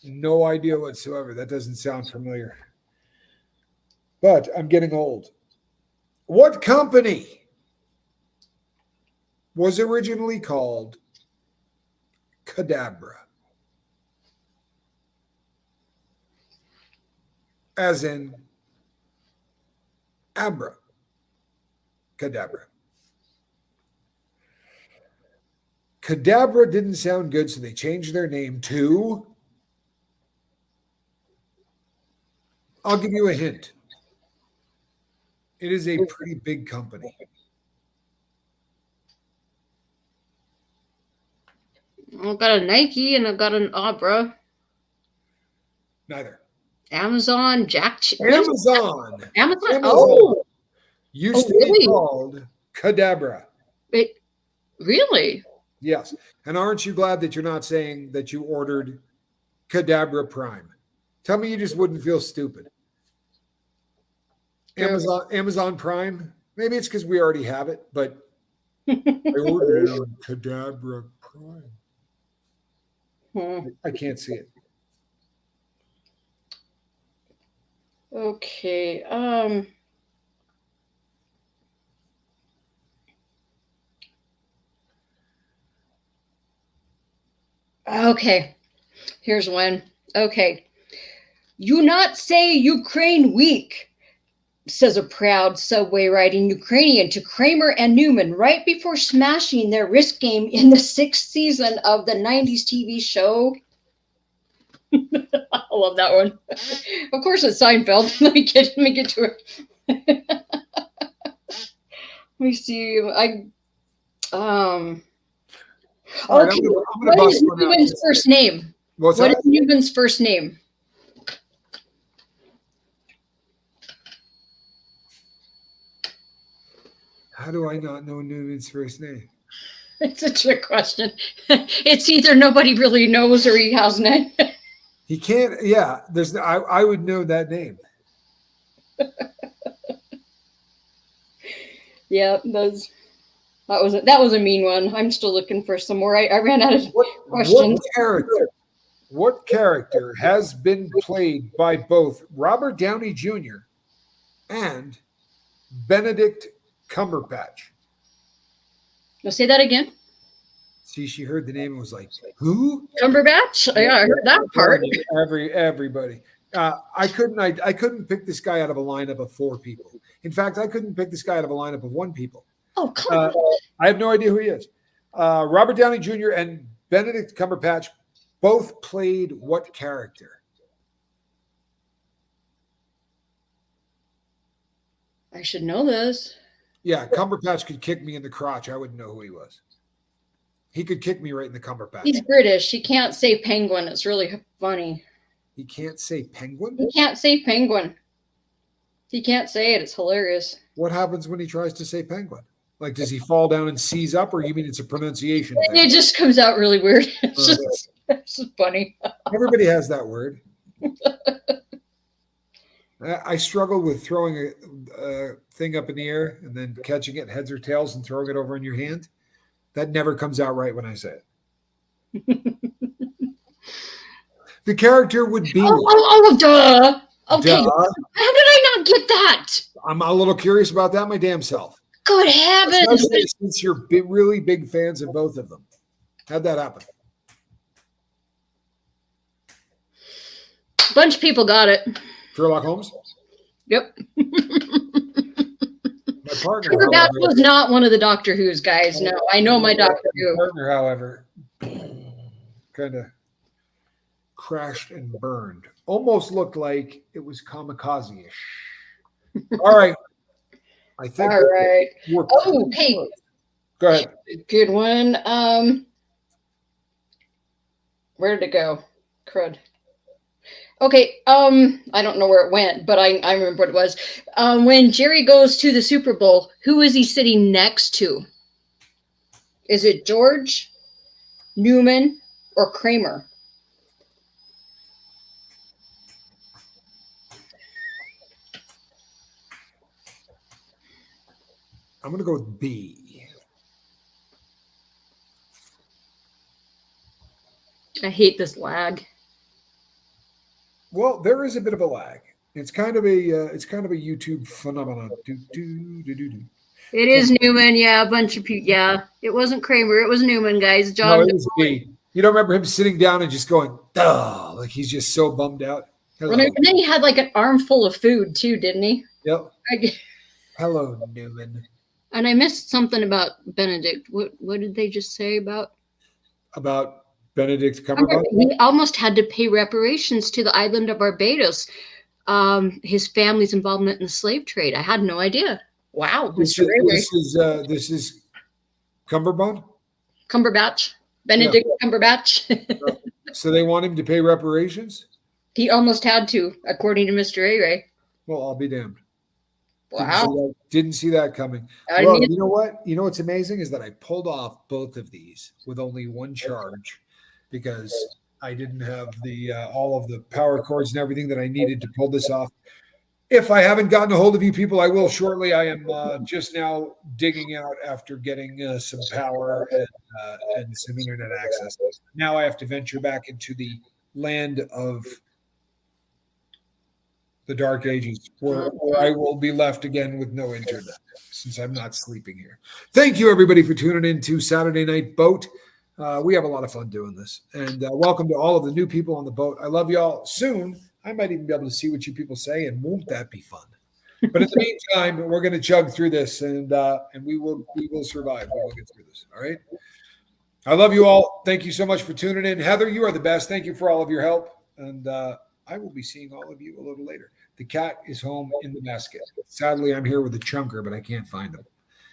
No idea whatsoever. That doesn't sound familiar. But I'm getting old. What company was originally called Cadabra? As in Abra. Cadabra. Cadabra didn't sound good, so they changed their name to. I'll give you a hint. It is a pretty big company. I've got a Nike and I've got an Abra. Neither. Amazon, Amazon. Amazon. Amazon. Oh, Used to really? be called Cadabra. It really? Yes. And aren't you glad that you're not saying that you ordered Cadabra Prime? Tell me you just wouldn't feel stupid. Amazon Prime. Maybe it's because we already have it, but I ordered it on Cadabra Prime. I can't see it. Okay. Okay. Here's one. Okay. You not say Ukraine weak, says a proud subway riding Ukrainian to Kramer and Newman right before smashing their wrist game in the 6th season of the 90s TV show. I love that one. Of course, it's Seinfeld. Let me get to it. Let me see. Okay. What is Newman's first name? What is Newman's first name? How do I not know Newman's first name? It's a trick question. It's either nobody really knows or he hasn't it. He can't. Yeah, there's. I would know that name. Yeah, that was a mean one. I'm still looking for some more. I ran out of questions. What character has been played by both Robert Downey Jr. and Benedict Cumberbatch? You'll say that again? See, she heard the name and was like, "Who?" Cumberbatch? Yeah, I heard that part. Everybody. I couldn't pick this guy out of a lineup of 4 people. In fact, I couldn't pick this guy out of a lineup of 1 people. Oh, come on. I have no idea who he is. Robert Downey Jr. and Benedict Cumberbatch both played what character? I should know this. Yeah, Cumberbatch could kick me in the crotch. I wouldn't know who he was. He could kick me right in the Cumberbatch. He's British. He can't say penguin. It's really funny. He can't say penguin? He can't say penguin. He can't say it. It's hilarious. What happens when he tries to say penguin? Like, does he fall down and seize up, or you mean it's a pronunciation thing? It just comes out really weird. It's just funny. Everybody has that word. I struggle with throwing a thing up in the air and then catching it heads or tails and throwing it over in your hand. That never comes out right when I say it. The character would be. Duh. Okay. Duh. How did I not get that? I'm a little curious about that, my damn self. Good heavens. Especially since you're really big fans of both of them. How'd that happen? A bunch of people got it. Sherlock Holmes? Yep. My partner, Cumberbatch was not one of the Doctor Who's guys. No, I know my Doctor Who. My partner, however, kind of crashed and burned. Almost looked like it was kamikaze-ish. All right. I think. All right. Okay. Go ahead. Good one. Where did it go? Crud. Okay, I don't know where it went, but I remember what it was. When Jerry goes to the Super Bowl, who is he sitting next to? Is it George, Newman, or Kramer? I'm going to go with B. I hate this lag. Well, there is a bit of a lag. It's kind of a YouTube phenomenon. It is Newman, yeah. A bunch of people, yeah. It wasn't Kramer. It was Newman, guys. John. No, it was B. You don't remember him sitting down and just going, "Duh," like he's just so bummed out. Hello. And then he had like an armful of food too, didn't he? Yep. Hello, Newman. And I missed something about Benedict. What did they just say about? about Benedict Cumberbatch? He almost had to pay reparations to the island of Barbados. His family's involvement in the slave trade. I had no idea. Wow, Mr. Ray. This is Cumberbund? Cumberbatch. Benedict Cumberbatch. So they want him to pay reparations? He almost had to, according to Mr. Ray. Well, I'll be damned. Wow. Didn't see that coming. I Well, mean, you know what? You know what's amazing is that I pulled off both of these with only one charge because I didn't have the all of the power cords and everything that I needed to pull this off. If I haven't gotten a hold of you people, I will shortly. I am just now digging out after getting some power and some internet access. Now I have to venture back into the land of the dark ages where I will be left again with no internet since I'm not sleeping here. Thank you, everybody, for tuning in to Saturday Night Boat. We have a lot of fun doing this. And welcome to all of the new people on the boat. I love y'all. Soon, I might even be able to see what you people say, and won't that be fun? But in the meantime, we're going to chug through this, and we will survive. We will get through this. All right. I love you all. Thank you so much for tuning in. Heather, you are the best. Thank you for all of your help. And I will be seeing all of you a little later. The cat is home in the basket. Sadly, I'm here with a chunker, but I can't find him.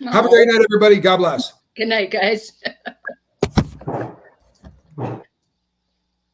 Aww. Have a great night, everybody. God bless. Good night, guys.